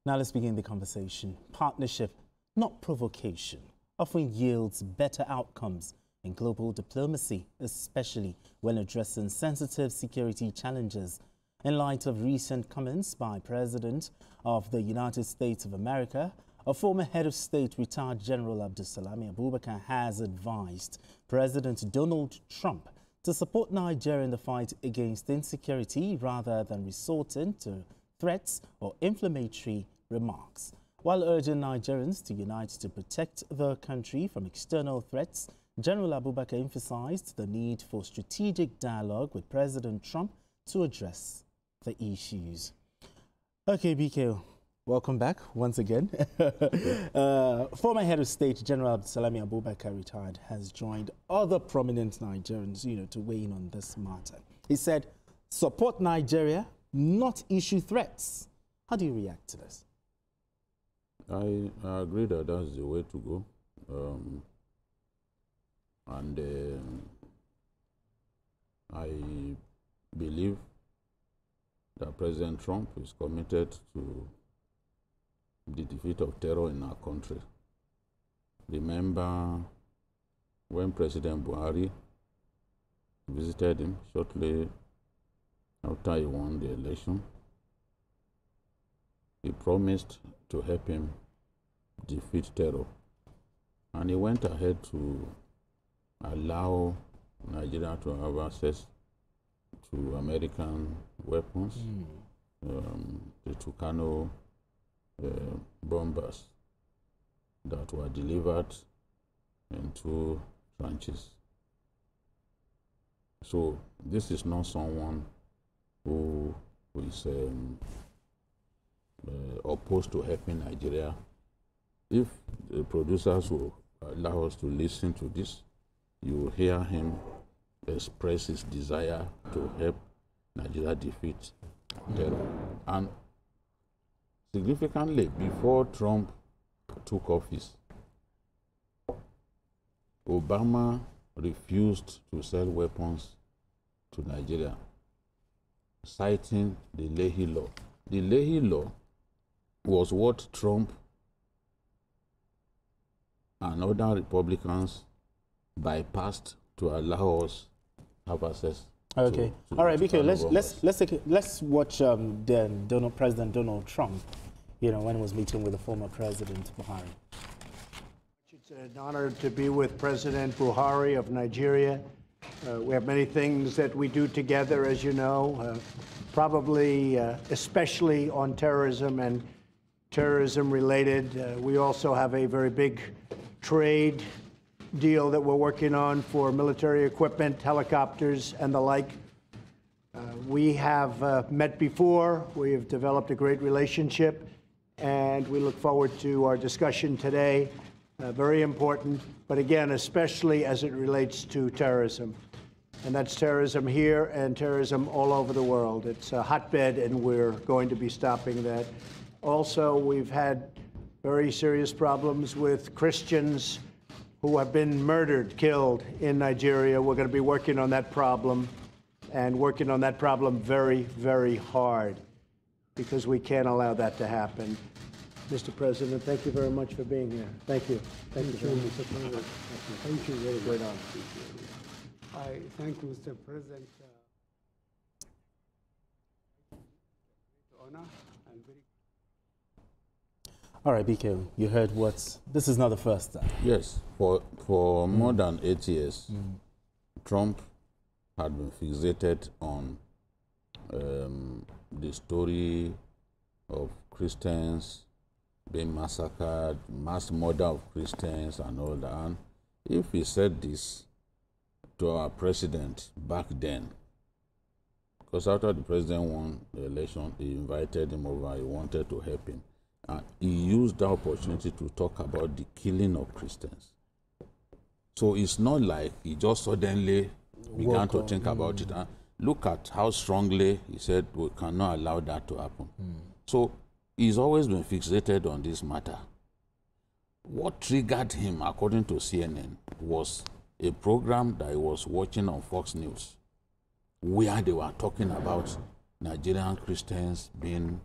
Now let's begin the conversation. Partnership, not provocation, often yields better outcomes in global diplomacy, especially when addressing sensitive security challenges. In light of recent comments by President of the United States of America, a former head of state, retired General Abdulsalami Abubakar, has advised President Donald Trump to support Nigeria in the fight against insecurity rather than resorting to threats or inflammatory remarks. While urging Nigerians to unite to protect their country from external threats, General Abubakar emphasized the need for strategic dialogue with President Trump to address the issues. Okay, BK, welcome back once again. Former head of state, General Abdulsalami Abubakar, retired, has joined other prominent Nigerians, to weigh in on this matter. He said, support Nigeria, not issue threats. How do you react to this? I agree that that's the way to go. I believe that President Trump is committed to the defeat of terror in our country. Remember when President Buhari visited him shortly after he won the election, he promised to help him defeat terror. And he went ahead to allow Nigeria to have access to American weapons, the Tucano bombers that were delivered in 2 tranches. So this is not someone who is opposed to helping Nigeria. If the producers will allow us to listen to this, you will hear him express his desire to help Nigeria defeat terror. And significantly, before Trump took office, Obama refused to sell weapons to Nigeria, citing the Leahy Law. The Leahy Law was what Trump and other Republicans bypassed to allow us have access. Okay. All right, BK, let's watch President Donald Trump, when he was meeting with the former President Buhari. It's an honor to be with President Buhari of Nigeria. We have many things that we do together, as you know, probably especially on terrorism and terrorism-related. We also have a very big trade deal that we're working on for military equipment, helicopters, and the like. We have met before. We have developed a great relationship, and we look forward to our discussion today. Very important, but again, especially as it relates to terrorism. And that's terrorism here and terrorism all over the world. It's a hotbed, and we're going to be stopping that. Also, we've had very serious problems with Christians who have been murdered, killed in Nigeria. We're going to be working on that problem, and working on that problem very, very hard, because we can't allow that to happen. Mr. President, thank you very much for being here. Thank you. Thank you very much. Thank you very Great much. honor. I thank Mr. President. Honor and very. All right, BK, you heard this is not the first time. Yes, for more than 8 years, Trump had been fixated on the story of Christians being massacred, mass murder of Christians and all that. And if he said this to our president back then, because after the president won the election, he invited him over, he wanted to help him. And he used the opportunity to talk about the killing of Christians. So it's not like he just suddenly began to think about it. And look at how strongly he said we cannot allow that to happen. So he's always been fixated on this matter. What triggered him, according to CNN, was a program that he was watching on Fox News, where they were talking about Nigerian Christians being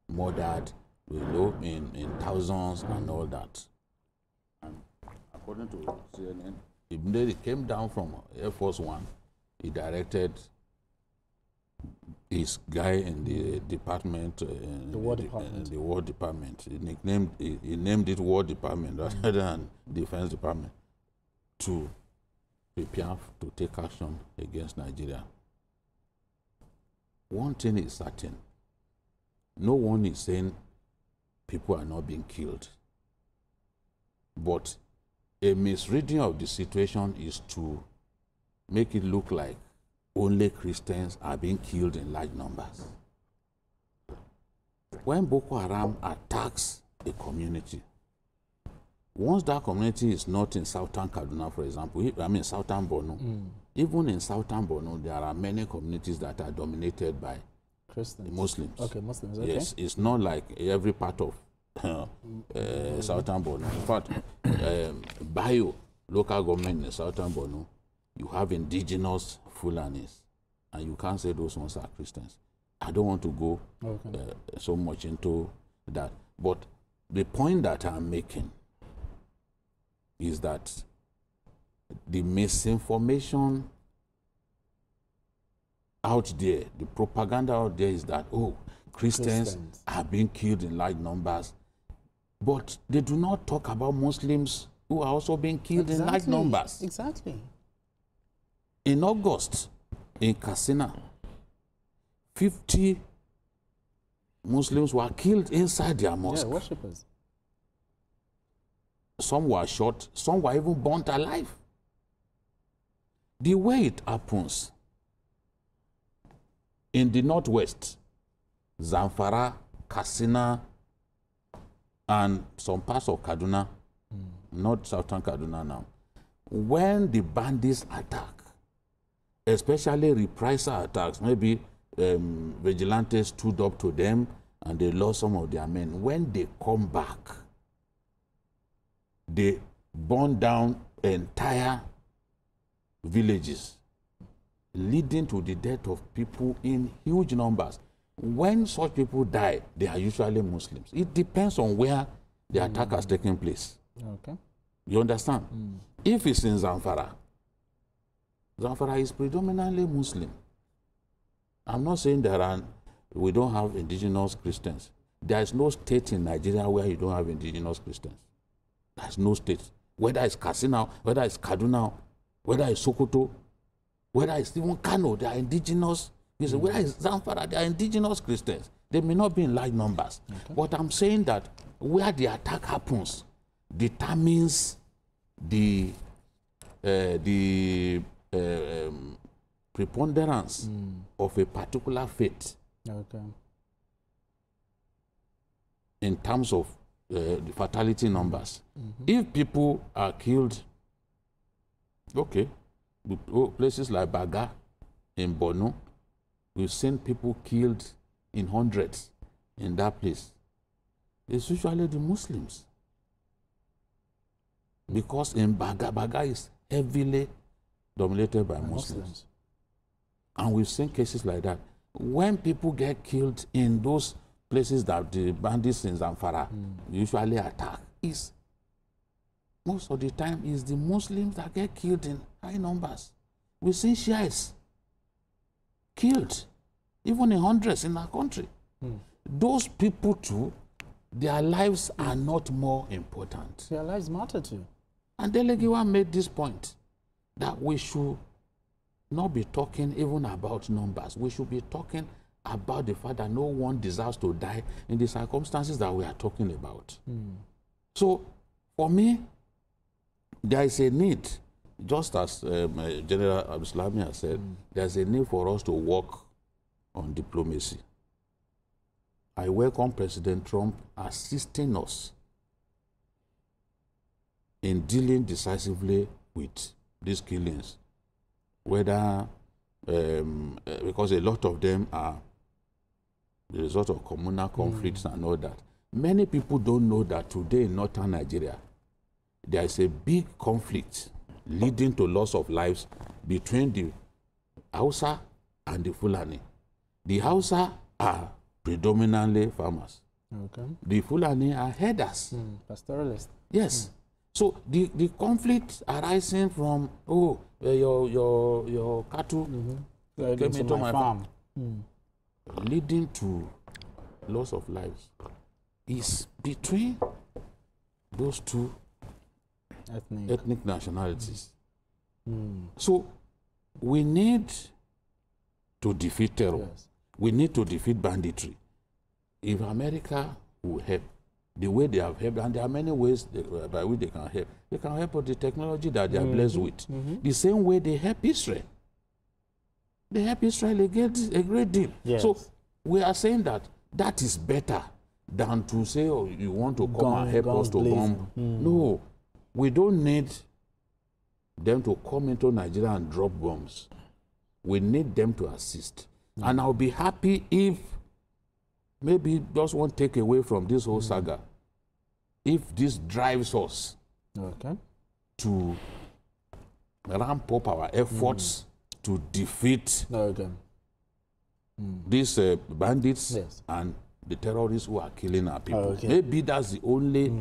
murdered in thousands and all that. And according to CNN, immediately came down from Air Force One. He directed his guy in the department, The War Department. the War Department. He named it War Department rather than Defense Department, to prepare to take action against Nigeria. One thing is certain: no one is saying people are not being killed, but a misreading of the situation is to make it look like only Christians are being killed in large numbers. When Boko Haram attacks a community, once that community is not in southern Kaduna, for example, southern Borno, even in southern Borno, there are many communities that are dominated by Christians. Muslims. Okay, Muslims. Okay. Yes, it's not like every part of southern Borno. In fact, Bayo, local government in southern Borno, you have indigenous Fulanis, and you can't say those ones are Christians. I don't want to go so much into that. But the point that I'm making is that the misinformation out there, the propaganda out there is that, oh, Christians are being killed in large numbers. But they do not talk about Muslims who are also being killed in large numbers. Exactly. In August, in Katsina, 50 Muslims were killed inside their mosque. Yeah, worshippers. Some were shot, some were even burnt alive. The way it happens in the northwest, Zamfara, Katsina, and some parts of Kaduna, not southern Kaduna now, when the bandits attack, especially reprisal attacks, maybe vigilantes stood up to them and they lost some of their men. When they come back, they burn down entire villages, leading to the death of people in huge numbers. When such people die, they are usually Muslims. It depends on where the attack has taken place. Okay. You understand? If it's in Zamfara, Zamfara is predominantly Muslim. I'm not saying we don't have indigenous Christians. There is no state in Nigeria where you don't have indigenous Christians. There's no state. Whether it's Katsina, whether it's Kaduna, whether it's Sokoto, whether it's even Kano, they are indigenous. Whether it's Zamfara, they are indigenous Christians. They may not be in large numbers. Okay. But I'm saying that where the attack happens determines the preponderance of a particular faith. Okay. In terms of the fatality numbers. If people are killed, places like Baga in Borno, we've seen people killed in hundreds in that place. It's usually the Muslims. Because in Baga is heavily dominated by Muslims. And we've seen cases like that. When people get killed in those places that the bandits in Zamfara usually attack, most of the time is the Muslims that get killed in high numbers. We've seen Shiites killed, even in hundreds in our country. Those people too, their lives are not more important. Their lives matter too. And Delegiwa made this point that we should not be talking even about numbers. We should be talking about the fact that no one deserves to die in the circumstances that we are talking about. So, for me, there is a need, just as General Abdulsalami has said, there's a need for us to work on diplomacy. I welcome President Trump assisting us in dealing decisively with these killings, whether because a lot of them are the result of communal conflicts and all that. Many people don't know that today in northern Nigeria, there is a big conflict leading to loss of lives between the Hausa and the Fulani. The Hausa are predominantly farmers. Okay. The Fulani are herders. Pastoralist. Yes. So the conflict arising from your cattle came into my farm, leading to loss of lives, is between those two ethnic nationalities. So we need to defeat terror. Yes. We need to defeat banditry. If America will help, the way they have helped, and there are many ways by which they can help with the technology that they are blessed with. The same way they help Israel. They help Israel a great deal. Yes. So we are saying that is better than to say, oh, you want to come and help us to bomb. No, we don't need them to come into Nigeria and drop bombs. We need them to assist. And I'll be happy if maybe just one takeaway from this whole saga, if this drives us to ramp up our efforts to defeat these bandits and the terrorists who are killing our people. Maybe that's the only,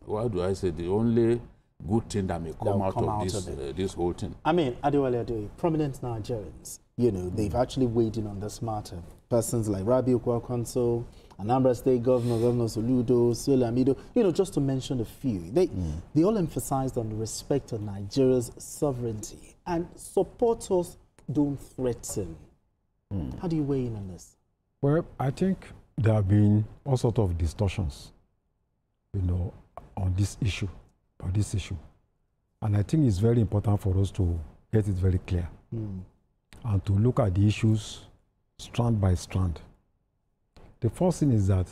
what do I say, the only good thing that may come out of this whole thing. I mean, Adewale Adeoye, prominent Nigerians, you know, they've actually weighed in on this matter. Persons like Rabiu Kwankwaso, Anambra State Governor Soludo, Suelamido, you know, just to mention a few. They all emphasized on the respect of Nigeria's sovereignty and supporters don't threaten. How do you weigh in on this? Well, I think there have been all sorts of distortions, you know, on this issue. And I think it's very important for us to get it very clear and to look at the issues strand by strand. The first thing is that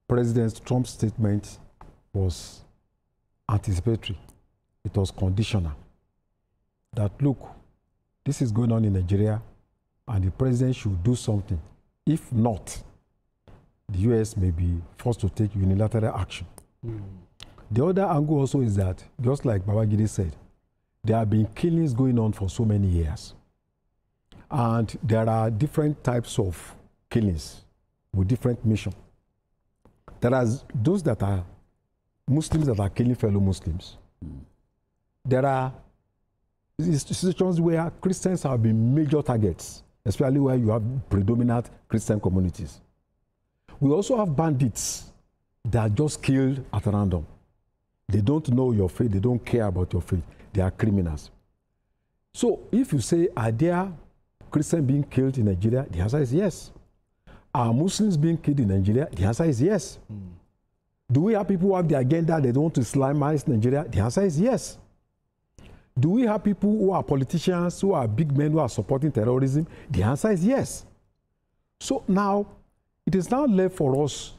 President Trump's statement was anticipatory. It was conditional. That, look, this is going on in Nigeria and the president should do something. If not, the US may be forced to take unilateral action. The other angle also is that, just like Babangida said, there have been killings going on for so many years. And there are different types of killings with different mission. There are those that are Muslims that are killing fellow Muslims. There are situations where Christians have been major targets, especially where you have predominant Christian communities. We also have bandits that are just killed at random. They don't know your faith. They don't care about your faith. They are criminals. So if you say, are there Christians being killed in Nigeria? The answer is yes. Are Muslims being killed in Nigeria? The answer is yes. Do we have people who have the agenda they don't want to Islamize Nigeria? The answer is yes. Do we have people who are politicians, who are big men, who are supporting terrorism? The answer is yes. So now, it is now left for us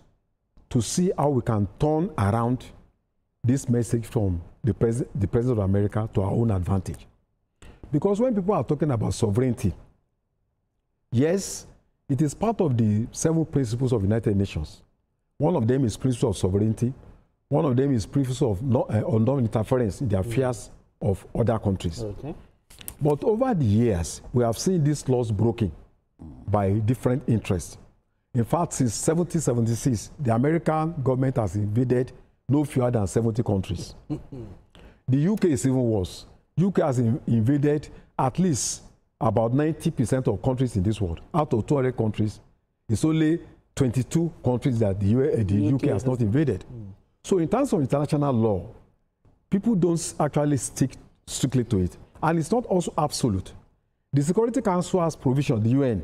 to see how we can turn around this message from the President of America to our own advantage. Because when people are talking about sovereignty, yes, it is part of the 7 principles of the United Nations. One of them is principle of sovereignty. One of them is principle of non-interference in the affairs of other countries. But over the years, we have seen these laws broken by different interests. In fact, since 1776, the American government has invaded no fewer than 70 countries. The UK is even worse. UK has invaded at least about 90% of countries in this world. Out of 200 countries, it's only 22 countries that the UK has not invaded. So in terms of international law, people don't actually stick strictly to it. And it's not also absolute. The Security Council has provision, the UN,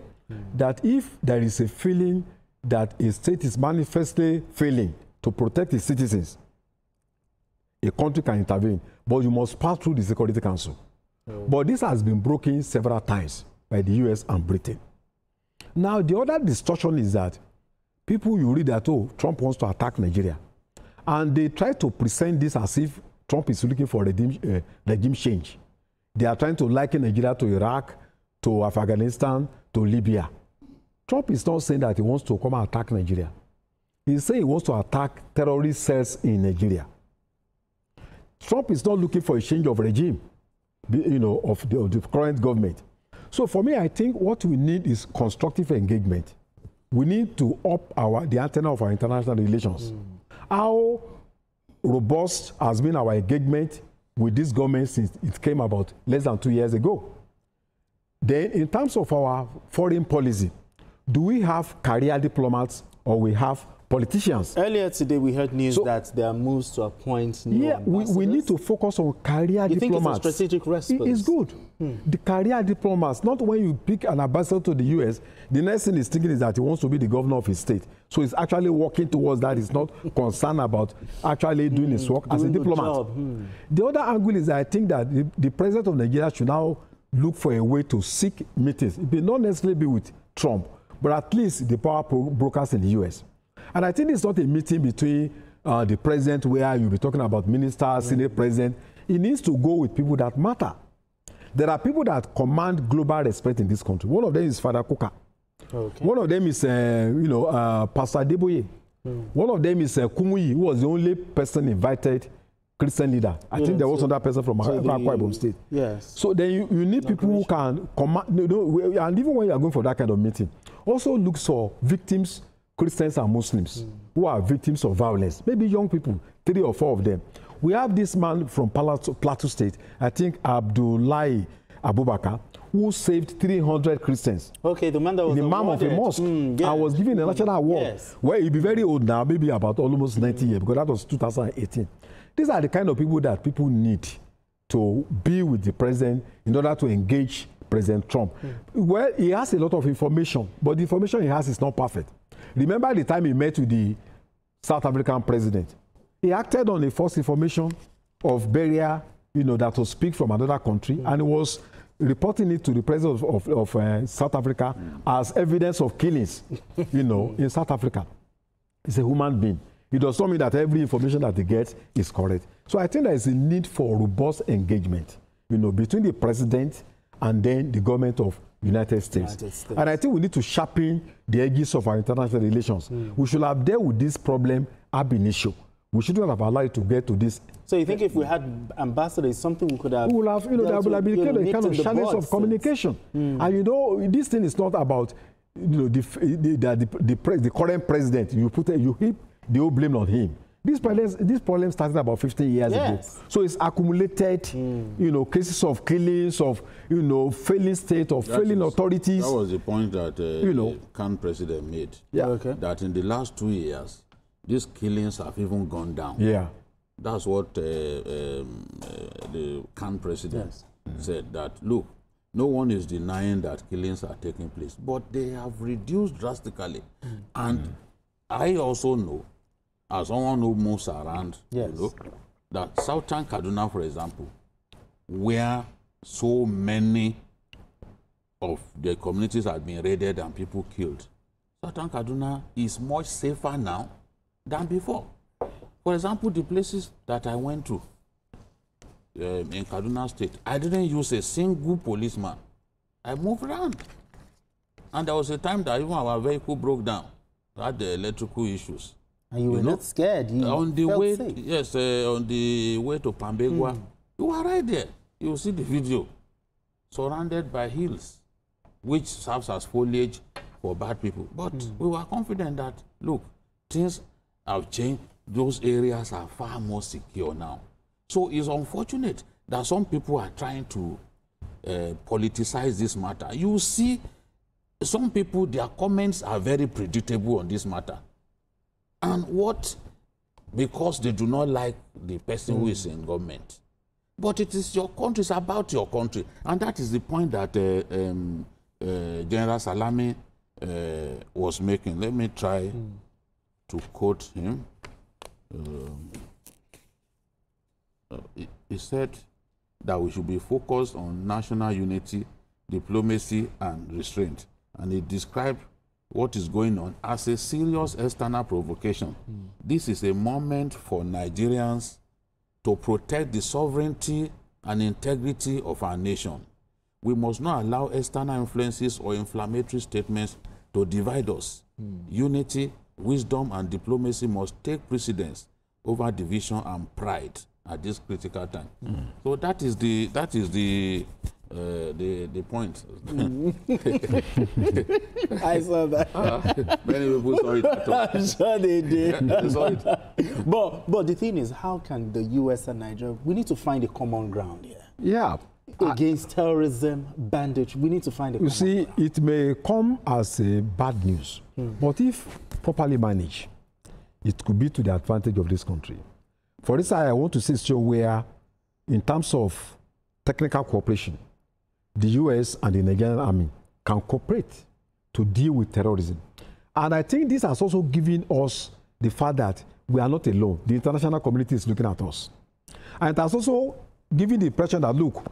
that if there is a feeling that a state is manifestly failing to protect its citizens, a country can intervene, but you must pass through the Security Council. But this has been broken several times by the US and Britain. Now, the other distortion is that people, you read that, oh, Trump wants to attack Nigeria. And they try to present this as if Trump is looking for regime change. They are trying to liken Nigeria to Iraq, to Afghanistan, to Libya. Trump is not saying that he wants to come and attack Nigeria. He's saying he wants to attack terrorist cells in Nigeria. Trump is not looking for a change of regime, you know, of the current government. So for me, I think what we need is constructive engagement we need to up the antenna of our international relations. How robust has been our engagement with this government since it came about less than 2 years ago? Then, in terms of our foreign policy, do we have career diplomats or we have politicians? Earlier today, we heard news that there are moves to appoint new ambassadors. We need to focus on career diplomats. You think it's a strategic response? It's good. The career diplomats, not when you pick an ambassador to the US, the next thing he's thinking is that he wants to be the governor of his state. So he's actually working towards that. He's not concerned about actually doing his work as a diplomat. The other angle is that I think that the president of Nigeria should now look for a way to seek meetings. It may not necessarily be with Trump, but at least the power brokers in the US. And I think it's not a meeting between the president where you'll be talking about ministers, senate president. It needs to go with people that matter. There are people that command global respect in this country. One of them is Father Kuka. Okay. One of them is, Pastor Adeboye. One of them is Kumuyi, who was the only person invited Christian leader. I think there was another person from Akwa Ibom State. Yes. So then you need people who can command. And even when you are going for that kind of meeting, also look for victims, Christians and Muslims, who are victims of violence. Maybe young people, 3 or 4 of them. We have this man from Plateau State, I think Abdullahi Abubakar, who saved 300 Christians. Okay, the man that was the imam of a mosque. I was given a national award. Well, he'll be very old now, maybe about almost 90 years, because that was 2018. These are the kind of people that people need to be with the president in order to engage President Trump. Well, he has a lot of information, but the information he has is not perfect. Remember the time he met with the South African president? He acted on a false information of burial, that was speak from another country, and he was reporting it to the president of South Africa as evidence of killings, in South Africa. He's a human being. It does not mean that every information that he gets is correct. So I think there is a need for robust engagement, between the president and then the government of United States. And I think we need to sharpen the edges of our international relations. We should have dealt with this problem ab initio. We shouldn't have allowed it to get to this. So you think if we had ambassadors, something we could have... We will have, there will have been a kind of channels of communication. And this thing is not about, the current president. You heap the whole blame on him. This problem started about 15 years ago. So it's accumulated, cases of killings, of, failing state, of failing authorities. That was the point that the Khan president made. Yeah. Okay. That in the last 2 years, these killings have even gone down. Yeah. That's what the Khan president said, that, look, no one is denying that killings are taking place, but they have reduced drastically. And I also know, as someone who moves around, that Southern Kaduna, for example, where so many of the communities have been raided and people killed, Southern Kaduna is much safer now than before. For example, the places that I went to in Kaduna State, I didn't use a single policeman. I moved around. And there was a time that even our vehicle broke down. We had the electrical issues. And you were not scared. You on the felt way, safe. yes, on the way to Pambegua, you are right there. You will see the video, surrounded by hills, which serves as foliage for bad people. But we were confident that, look, things have changed. Those areas are far more secure now. So it's unfortunate that some people are trying to politicize this matter. You see, some people, their comments are very predictable on this matter. And because they do not like the person who is in government. But it is your country, it's about your country. And that is the point that General Salami was making. Let me try to quote him. He said that we should be focused on national unity, diplomacy, and restraint. And he described what is going on as a serious external provocation. This is a moment for Nigerians to protect the sovereignty and integrity of our nation. We must not allow external influences or inflammatory statements to divide us. Unity, wisdom, and diplomacy must take precedence over division and pride at this critical time. So that is the the point. I saw that. Many people saw it. I'm sure they did. They saw it. But the thing is, how can the U.S. and Nigeria, we need to find a common ground here. Yeah. Against terrorism, bandage, we need to find a common You see, ground. it may come as a bad news, but if properly managed, it could be to the advantage of this country. For this, I want to see a situation where, in terms of technical cooperation, the U.S. and the Nigerian army can cooperate to deal with terrorism. And I think this has also given us the fact that we are not alone. The international community is looking at us. And it has also given the impression that, look,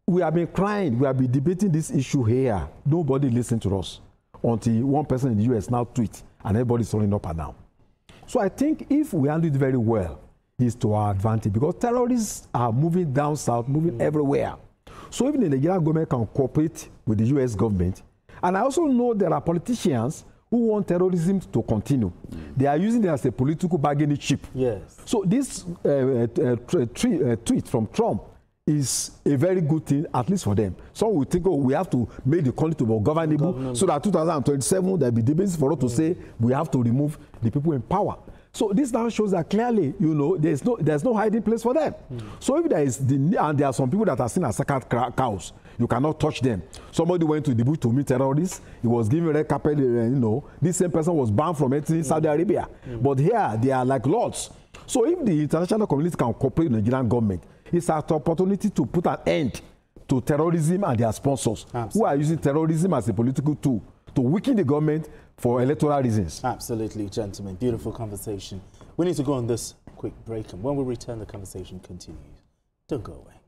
we have been crying, we have been debating this issue here. Nobody listened to us until one person in the U.S. now tweets and everybody's running up and down. So I think if we handle it very well, it's to our advantage because terrorists are moving down south, moving everywhere. So even the Nigerian government can cooperate with the U.S. government. And I also know there are politicians who want terrorism to continue. They are using it as a political bargaining chip. Yes. So this tweet from Trump is a very good thing, at least for them. Some will think, oh, we have to make the country to be governable so that 2027 there will be debates for us to say we have to remove the people in power. So this now shows that clearly, you know, there's no hiding place for them. So if there is and there are some people that are seen as sacred cows, you cannot touch them. Somebody went to the bush to meet terrorists. He was given red carpet. You know, this same person was banned from entering Saudi Arabia. But here they are like lords. So if the international community can cooperate with the Nigerian government, it's an opportunity to put an end to terrorism and their sponsors who are using terrorism as a political tool to weaken the government for electoral reasons. Absolutely, gentlemen. Beautiful conversation. We need to go on this quick break, and when we return, the conversation continues. Don't go away.